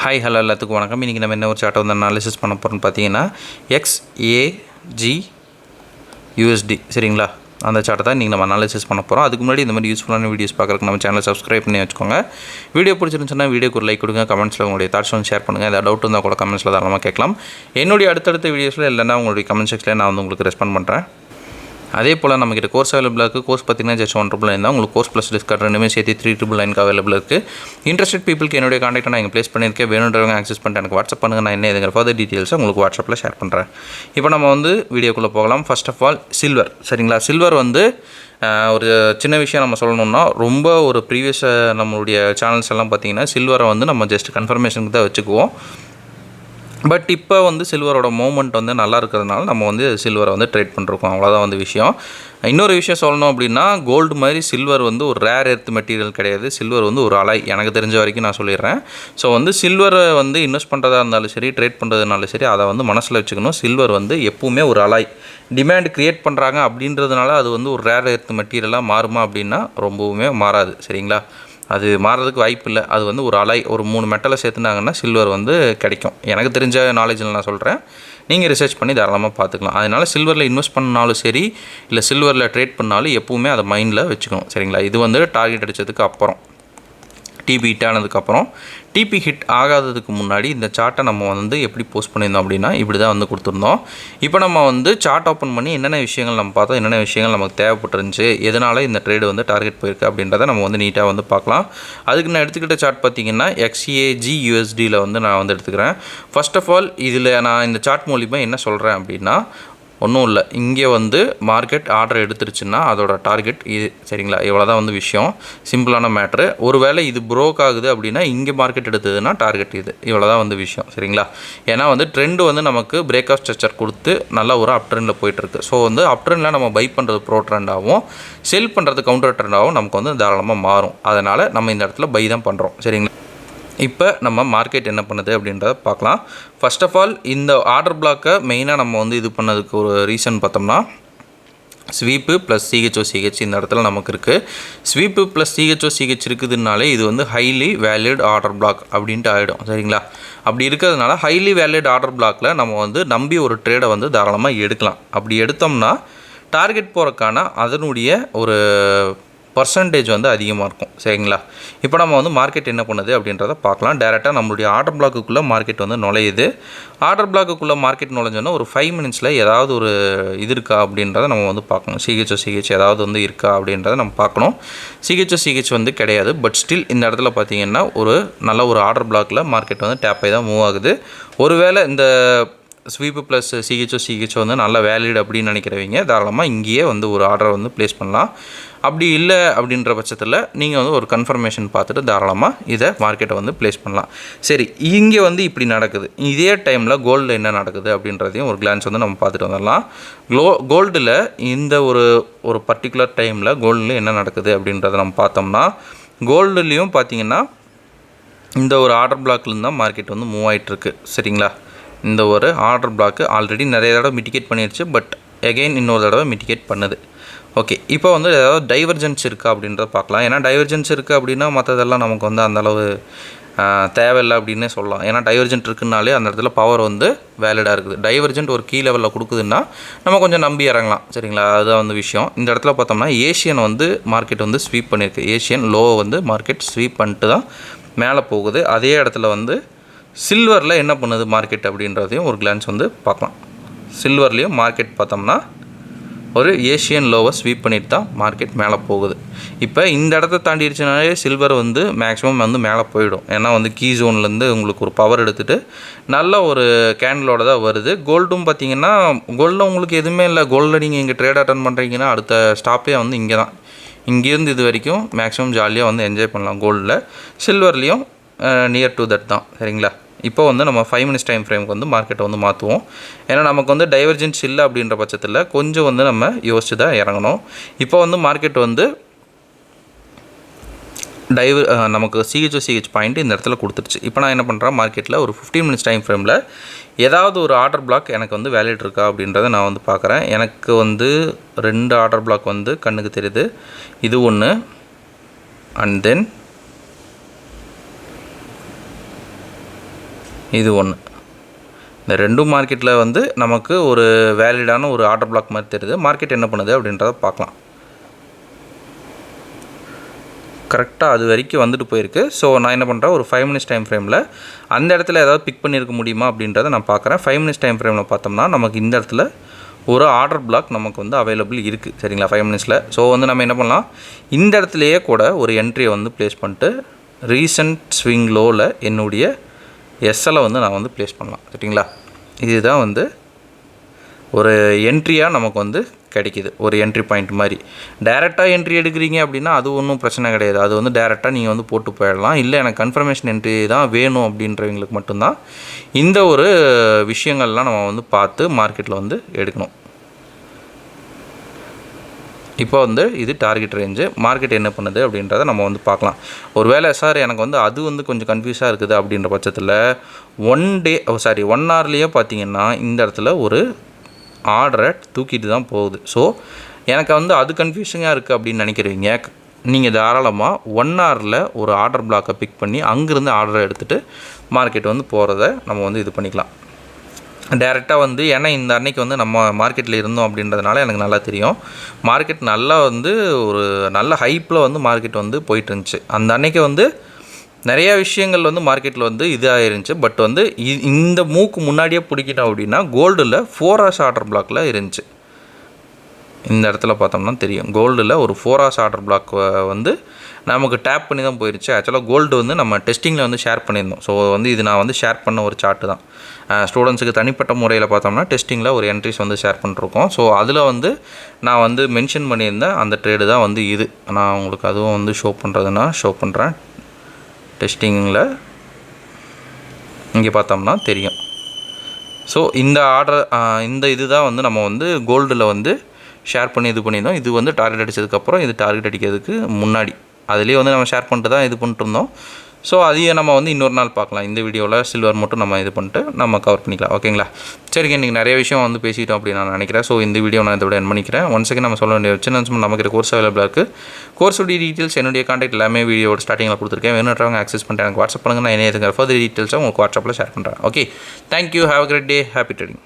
Hi hello எல்லாத்துக்கும் வணக்கம். இன்றைக்கி நம்ம என்ன ஒரு சார்ட்டை வந்து அனாலிசிஸ் பண்ண போகிறோம்னு பார்த்தீங்கன்னா XAGUSD சரிங்களா. அந்த சார்ட்டை தான் இன்றைக்கி நம்ம அனாலிசிஸ் பண்ண போகிறோம். அதுக்கு முன்னாடி இந்த மாதிரி யூஸ்ஃபுல்லான வீடியோஸ் பார்க்குறதுக்கு நம்ம சேனலை சப்ஸ்கிரைப் பண்ணி வச்சுக்கோங்க. வீடியோ பிடிச்சிருந்துச்சுன்னா வீடியோக்கு ஒரு லைக் கொடுங்க, கமெண்ட்ஸில் உங்களுடைய தாட்ஸ் வந்து ஷேர் பண்ணுங்கள். ஏதாவது டவுட் இருந்தால் கூட கமெண்ட்ஸில் தாராளமாக கேட்கலாம். என்னுடைய அடுத்தடுத்த வீடியோஸில் இல்லைன்னா உங்களுடைய கமெண்ட் செக்ஷனில் நான் வந்து உங்களுக்கு ரெஸ்பாண்ட் பண்ணுறேன். அதே போல் நம்மக்கிட்ட கோர்ஸ் அவைலபிளாக இருக்குது. கோர்ஸ் பார்த்திங்கன்னா ஜஸ்ட் 1,999 தான். உங்களுக்கு கோர்ஸ் ப்ளஸ் டிஸ்கவுண்ட் ரெண்டுமே சேர்த்து 3,999 அவைலபிள் இருக்குது. இன்ட்ரெஸ்டட் பீப்புளுக்கு என்னுடைய காண்டாக்ட் நான் இங்கே ப்ளேஸ் பண்ணியிருக்கேன். வேணுன்றவங்க ஆக்சஸ் பண்ணிட்டு எனக்கு வாட்ஸ்அப் பண்ணுங்கள். நான் என்ன இதுங்கிற ஃபர்தர் டீட்டெயில்ஸை உங்களுக்கு வாட்ஸ்அப்பில் ஷேர் பண்ணுறேன். இப்போ நம்ம வந்து வீடியோக்குள்ளே போகலாம். ஃபர்ஸ்ட் ஆஃப் ஆல் சில்வர் சரிங்களா. சில்வர் வந்து ஒரு சின்ன விஷயம் நம்ம சொல்லணும்னா, ரொம்ப ஒரு ப்ரீவியஸ் நம்மளுடைய சேனல்ஸ் எல்லாம் பார்த்திங்கன்னா சில்வரை வந்து நம்ம ஜஸ்ட் கன்ஃபர்மேஷனுக்கு தான் வச்சுக்குவோம். பட் இப்போ வந்து சில்வரோட மூமெண்ட் வந்து நல்லா இருக்கிறதுனால நம்ம வந்து சில்வரை வந்து ட்ரேட் பண்ணிருக்கோம். அவ்வளோதான் வந்து விஷயம். இன்னொரு விஷயம் சொல்லணும் அப்படின்னா, கோல்டு மாதிரி சில்வர் வந்து ஒரு ரேர் எர்த் மெட்டீரியல் கிடையாது. சில்வர் வந்து ஒரு அலாய், எனக்கு தெரிஞ்ச வரைக்கும் நான் சொல்லிடுறேன். ஸோ வந்து சில்வரை வந்து இன்வெஸ்ட் பண்ணுறதா இருந்தாலும் சரி, ட்ரேட் பண்ணுறதுனாலும் சரி, அதை வந்து மனசில் வச்சுக்கணும். சில்வர் வந்து எப்பவுமே ஒரு அலாய். டிமாண்ட் க்ரியேட் பண்ணுறாங்க அப்படின்றதுனால அது வந்து ஒரு ரேர் எர்த் மெட்டீரியலாக மாறுமா அப்படின்னா ரொம்பவுமே மாறாது சரிங்களா. அது மாறதுக்கு வாய்ப்பு இல்லை. அது வந்து ஒரு அலாய், ஒரு 3 மெட்டலை சேர்த்துனாங்கன்னா சில்வர் வந்து கிடைக்கும். எனக்கு தெரிஞ்ச நாலேஜில் நான் சொல்கிறேன். நீங்கள் ரிசர்ச் பண்ணி தாராளமாக பார்த்துக்கலாம். அதனால் சில்வரில் இன்வெஸ்ட் பண்ணாலும் சரி, இல்லை சில்வரில் ட்ரேட் பண்ணாலும் எப்பவுமே அதை மைண்டில் வச்சுக்கணும் சரிங்களா. இது வந்து டார்கெட் அடித்ததுக்கு அப்புறம், டிபி ஹிட் ஆனதுக்கப்புறம், டிபி ஹிட் ஆகாததுக்கு முன்னாடி இந்த சார்ட்டை நம்ம வந்து எப்படி போஸ்ட் பண்ணியிருந்தோம் அப்படின்னா இப்படி தான் வந்து கொடுத்துருந்தோம். இப்போ நம்ம வந்து சார்ட் ஓப்பன் பண்ணி என்னென்ன விஷயங்கள் நம்ம பார்த்தோம், என்னென்ன விஷயங்கள் நமக்கு தேவைப்பட்டுருந்துச்சு, எதனால் இந்த ட்ரேடு வந்து டார்கெட் போயிருக்கு அப்படின்றத நம்ம வந்து நீட்டாக வந்து பார்க்கலாம். அதுக்கு நான் எடுத்துக்கிட்ட சார்ட் பார்த்திங்கன்னா XAGUSDயில் வந்து நான் வந்து எடுத்துக்கிறேன். ஃபர்ஸ்ட் ஆஃப் ஆல் இதில் நான் இந்த சார்ட் மூலிமா என்ன சொல்கிறேன் அப்படின்னா, ஒன்றும் இல்லை, இங்கே வந்து மார்க்கெட் ஆர்டர் எடுத்துருச்சுன்னா அதோட டார்கெட் இது சரிங்களா. இவ்வளோ தான் வந்து விஷயம், சிம்பிளான மேட்ரு. ஒருவேளை இது ப்ரோக் ஆகுது அப்படின்னா இங்கே மார்க்கெட் எடுத்ததுன்னா டார்கெட் இது, இவ்வளோ தான் வந்து விஷயம் சரிங்களா. ஏன்னா வந்து ட்ரெண்டு வந்து நமக்கு பிரேக் ஆஃப் ஸ்ட்ரக்சர் கொடுத்து நல்ல ஒரு அப் ட்ரெண்டில் போயிட்டுருக்கு. ஸோ வந்து அப் ட்ரெண்டில் நம்ம பை பண்ணுறது ப்ரோ ட்ரெண்டாகவும், செல் பண்ணுறது கவுண்டர் ட்ரெண்டாகவும் நமக்கு வந்து தாராளமாக மாறும். அதனால் நம்ம இந்த இடத்துல பை தான் பண்ணுறோம் சரிங்களா. இப்போ நம்ம மார்க்கெட் என்ன பண்ணுது அப்படின்றத பார்க்கலாம். ஃபர்ஸ்ட் ஆஃப் ஆல் இந்த ஆர்டர் பிளாக்கை மெயினாக நம்ம வந்து இது பண்ணதுக்கு ஒரு ரீசன் பார்த்தோம்னா, ஸ்வீப்பு ப்ளஸ் சிஹெச்ஓசிஹெச் இந்த இடத்துல நமக்கு இருக்குது. ஸ்வீப்பு ப்ளஸ் சிஹெச்ஓசிஹெச் இருக்குதுனாலே இது வந்து ஹைலி வேலிட் ஆர்டர் பிளாக் அப்படின்ட்டு ஆகிடும் சரிங்களா. அப்படி இருக்கிறதுனால ஹைலி வேலிட் ஆர்டர் பிளாக்கில் நம்ம வந்து நம்பி ஒரு ட்ரேடை வந்து தாராளமாக எடுக்கலாம். அப்படி எடுத்தோம்னா டார்கெட் போகிறக்கான அதனுடைய ஒரு பர்சன்டேஜ் வந்து அதிகமாக இருக்கும் சரிங்களா. இப்போ நம்ம வந்து மார்க்கெட் என்ன பண்ணுது அப்படின்றத பார்க்கலாம். டேரெக்டாக நம்மளுடைய ஆர்டர் பிளாக்குள்ளே மார்க்கெட் வந்து நுழையுது. ஆர்டர் பிளாக்குள்ளே மார்க்கெட் நுழைஞ்சோன்னா ஒரு 5 மினிட்ஸில் ஏதாவது ஒரு இது இருக்கா அப்படின்றத நம்ம வந்து பார்க்கணும். சிஹெச் ஏதாவது வந்து இருக்கா அப்படின்றத நம்ம பார்க்கணும். சிஹெச் வந்து கிடையாது. பட் ஸ்டில் இந்த இடத்துல பார்த்திங்கன்னா ஒரு நல்ல ஒரு ஆர்டர் பிளாக்கில் மார்க்கெட் வந்து டேப் ஆகி தான் மூவ் ஆகுது. ஒருவேளை இந்த ஸ்வீப்பு ப்ளஸ் சிஹெச் வந்து நல்ல வேலிட் அப்படின்னு நினைக்கிறவங்க தாராளமாக இங்கேயே வந்து ஒரு ஆர்டரை வந்து ப்ளேஸ் பண்ணலாம். அப்படி இல்லை அப்படின்ற பட்சத்தில் நீங்கள் வந்து ஒரு கன்ஃபர்மேஷன் பார்த்துட்டு தாராளமாக இதை மார்க்கெட்டை வந்து ப்ளேஸ் பண்ணலாம். சரி, இங்கே வந்து இப்படி நடக்குது. இதே டைமில் கோல்டில் என்ன நடக்குது அப்படின்றதையும் ஒரு கிளான்ஸ் வந்து நம்ம பார்த்துட்டு வந்துடலாம். கோல்டில் இந்த ஒரு பர்டிகுலர் டைமில் கோல்டில் என்ன நடக்குது அப்படின்றத நம்ம பார்த்தோம்னா, கோல்டுலேயும் பார்த்திங்கன்னா இந்த ஒரு ஆர்டர் பிளாக்லேருந்து தான் மார்க்கெட் வந்து மூவ் ஆகிட்டுருக்கு சரிங்களா. இந்த ஒரு ஆர்டர் பிளாக்கு ஆல்ரெடி நிறைய தடவை மிட்டிகேட் பண்ணிடுச்சு. பட் எகெயின் இன்னொரு தடவை மிட்டிகேட் பண்ணுது. ஓகே, இப்போ வந்து ஏதாவது டைவர்ஜென்ஸ் இருக்கா அப்படின்றத பார்க்கலாம். ஏன்னா டைவர்ஜென்ஸ் இருக்குது அப்படின்னா மற்றதெல்லாம் நமக்கு வந்து அந்தளவு தேவையில்லை அப்படின்னே சொல்லலாம். ஏன்னா டைவர்ஜென்ட் இருக்குனாலே அந்த இடத்துல பவர் வந்து வேலிடாக இருக்குது. டைவர்ஜென்ட் ஒரு கீ லெவலில் கொடுக்குதுன்னா நம்ம கொஞ்சம் நம்பி இறங்கலாம் சரிங்களா. அதுதான் வந்து விஷயம். இந்த இடத்துல பார்த்தோம்னா ஏஷியன் வந்து மார்க்கெட் வந்து ஸ்வீப் பண்ணியிருக்கு. ஏஷியன் லோவை வந்து மார்க்கெட் ஸ்வீப் பண்ணிட்டு தான் மேலே போகுது. அதே இடத்துல வந்து சில்வரில் என்ன பண்ணுது மார்க்கெட் அப்படின்றதையும் ஒரு கிளான்ஸ் வந்து பார்க்கலாம். சில்வர்லேயும் மார்க்கெட் பார்த்தோம்னா ஒரு ஏஷியன் லோவை ஸ்வீப் பண்ணிட்டு தான் மார்க்கெட் மேலே போகுது. இப்போ இந்த இடத்த தாண்டிடுச்சுனாலே சில்வர் வந்து மேக்ஸிமம் வந்து மேலே போயிடும். ஏன்னா வந்து கீ ஜோன்லேருந்து உங்களுக்கு ஒரு பவர் எடுத்துகிட்டு நல்ல ஒரு கேண்டிலோட தான் வருது. கோல்டும் பார்த்திங்கன்னா கோல்டில் உங்களுக்கு எதுவுமே இல்லை. கோல்டில் நீங்கள் இங்கே ட்ரேட் அட்டன் பண்ணுறீங்கன்னா அடுத்த ஸ்டாப்பே வந்து இங்கே தான். இங்கேருந்து இது வரைக்கும் மேக்ஸிமம் ஜாலியாக வந்து என்ஜாய் பண்ணலாம் கோல்டில். சில்வர்லேயும் நியர் டு தட் தான் சரிங்களா. இப்போ வந்து நம்ம 5 மினிட்ஸ் டைம் ஃப்ரேமுக்கு வந்து மார்க்கெட்டை வந்து மாற்றுவோம். ஏன்னா நமக்கு வந்து டைவர்ஜென்ஸ் இல்லை அப்படின்ற பட்சத்தில் கொஞ்சம் வந்து நம்ம யோசிச்சு தான் இறங்கணும். இப்போ வந்து மார்க்கெட் வந்து நமக்கு சிஹெச் பாயிண்ட் இந்த இடத்துல கொடுத்துருச்சு. இப்போ நான் என்ன பண்ணுறேன், மார்க்கெட்டில் ஒரு 15 மினிட்ஸ் டைம் ஃப்ரேமில் ஏதாவது ஒரு ஆர்டர் பிளாக் எனக்கு வந்து வேலிட் இருக்கா அப்படின்றத நான் வந்து பார்க்குறேன். எனக்கு வந்து 2 ஆர்டர் பிளாக் வந்து கண்ணுக்கு தெரியுது. இது ஒன்று, அண்ட் தென் இது ஒன்று. இந்த ரெண்டும் மார்க்கெட்டில் வந்து நமக்கு ஒரு வேலிடான ஒரு ஆர்டர் பிளாக் மாதிரி தெரியுது. மார்க்கெட் என்ன பண்ணுது அப்படின்றத பார்க்கலாம். கரெக்டாக அது வரைக்கும் வந்துட்டு போயிருக்கு. ஸோ நான் என்ன பண்ணுறேன், ஒரு 5 மினிட்ஸ் டைம் ஃப்ரேமில் அந்த இடத்துல ஏதாவது பிக் பண்ணியிருக்க முடியுமா அப்படின்றத நான் பார்க்குறேன். 5 மினிட்ஸ் டைம் ஃப்ரேமில் பார்த்தோம்னா நமக்கு இந்த இடத்துல ஒரு ஆர்டர் பிளாக் நமக்கு வந்து அவைலபிள் இருக்குது. சரிங்களா, 5 மினிட்ஸில். ஸோ வந்து நம்ம என்ன பண்ணலாம், இந்த இடத்துலையே கூட ஒரு என்ட்ரியை வந்து ப்ளேஸ் பண்ணிட்டு ரீசன்ட் ஸ்விங் லோவில் என்னுடைய எஸ்எல்லை வந்து நான் வந்து ப்ளேஸ் பண்ணலாம். சரிங்களா, இதுதான் வந்து ஒரு என்ட்ரியாக நமக்கு வந்து கிடைக்கிது, ஒரு என்ட்ரி பாயிண்ட் மாதிரி. டைரெக்டாக என்ட்ரி எடுக்கிறீங்க அப்படின்னா அது ஒன்றும் பிரச்சனை கிடையாது. அது வந்து டைரெக்டாக நீங்கள் வந்து போட்டு போயிடலாம். இல்லை எனக்கு கன்ஃபர்மேஷன் என்ட்ரி தான் வேணும் அப்படின்றவங்களுக்கு மட்டும்தான் இந்த ஒரு விஷயங்கள்லாம் நம்ம வந்து பார்த்து மார்க்கெட்டில் வந்து எடுக்கணும். இப்போ வந்து இது டார்கெட் ரேஞ்சு. மார்க்கெட் என்ன பண்ணுது அப்படின்றத நம்ம வந்து பார்க்கலாம். ஒருவேளை சார் எனக்கு வந்து அது வந்து கொஞ்சம் கன்ஃபியூஸாக இருக்குது அப்படின்ற பட்சத்தில் 1 ஹவர்லேயே பார்த்தீங்கன்னா இந்த இடத்துல ஒரு ஆர்டரை தூக்கிட்டு தான் போகுது. ஸோ எனக்கு வந்து அது கன்ஃபியூஷனாக இருக்குது அப்படின்னு நினைக்கிறீங்க, நீங்கள் தாராளமாக 1 ஹவரில் ஒரு ஆர்டர் பிளாக்கை பிக் பண்ணி அங்கேருந்து ஆர்டரை எடுத்துகிட்டு மார்க்கெட் வந்து போகிறத நம்ம வந்து இது பண்ணிக்கலாம். டேரெக்டாக வந்து ஏன்னா இந்த அன்னைக்கு வந்து நம்ம மார்க்கெட்டில் இருந்தோம் அப்படின்றதுனால எனக்கு நல்லா தெரியும். மார்க்கெட் நல்லா வந்து ஒரு நல்ல ஹைப்பில் வந்து மார்க்கெட் வந்து போயிட்டு இருந்துச்சு. அந்த அன்னைக்கு வந்து நிறையா விஷயங்கள் வந்து மார்க்கெட்டில் வந்து இதாக இருந்துச்சு. பட் வந்து இந்த மூக்கு முன்னாடியே பிடிக்கிட்டோம் அப்படின்னா கோல்டில் 4 ஹவர்ஸ் ஆர்டர் பிளாக்கில் இருந்துச்சு. இந்த இடத்துல பார்த்தோம்னா தெரியும், கோல்டில் ஒரு 4 ஹவர்ஸ் ஆர்டர் பிளாக் வந்து நமக்கு டேப் பண்ணி தான் போயிடுச்சு. ஆக்சுவலாக கோல்டு வந்து நம்ம டெஸ்டிங்கில் வந்து ஷேர் பண்ணியிருந்தோம். ஸோ வந்து இது நான் வந்து ஷேர் பண்ண ஒரு சார்ட்டு தான். ஸ்டூடெண்ட்ஸுக்கு தனிப்பட்ட முறையில் பார்த்தோம்னா டெஸ்டிங்கில் ஒரு என்ட்ரிஸ் வந்து ஷேர் பண்ணிருக்கோம். ஸோ அதில் வந்து நான் வந்து மென்ஷன் பண்ணியிருந்தேன் அந்த ட்ரேடு தான் வந்து இது. நான் உங்களுக்கு அதுவும் வந்து ஷோ பண்ணுறதுன்னா ஷோ பண்ணுறேன். டெஸ்டிங்கில் இங்கே பார்த்தோம்னா தெரியும். ஸோ இந்த ஆர்டர் இந்த இது தான் வந்து நம்ம வந்து கோல்டில் வந்து ஷேர் பண்ணி இது பண்ணியிருந்தோம். இது வந்து டார்கெட் அடித்ததுக்கப்புறம் இது டார்கெட் அடிக்கிறதுக்கு முன்னாடி அதுலேயே வந்து நம்ம ஷேர் பண்ணிட்டு தான் இது பண்ணிட்டுருந்தோம். ஸோ அதையே நம்ம வந்து இன்னொரு நாள் பார்க்கலாம். இந்த வீடியோவில் சில்வர் மட்டும் நம்ம இது பண்ணிட்டு நம்ம கவர் பண்ணிக்கலாம். ஓகேங்களா, சரிங்க. இன்றைக்கி நிறைய விஷயம் வந்து பேசிட்டோம் அப்படின்னு நான் நினைக்கிறேன். ஸோ இந்த வீடியோ நான் இதோட என் பண்ணிக்கிறேன். ஒன் செகண்ட் நம்ம சொல்ல வேண்டிய வச்சு நமக்கு கோர்ஸ் அவைலபிளாக இருக்குது. கோர்ஸுடைய டீட்டெயில்ஸ் என்னுடைய கான்டாக்ட் எல்லாமே வீடியோட ஸ்டார்டிங்கில் கொடுத்துருக்கேன். வேணுன்றவங்க ஆக்சஸ் பண்ணிட்டு எனக்கு வாட்ஸ்அப் பண்ணுங்கள். நான் என்ன ஃபர்தர் டீட்டெயில்ஸை உங்களுக்கு வாட்ஸ்அப்பில் ஷேர் பண்ணுறேன். Okay, thank you. Have a great day. Happy trading.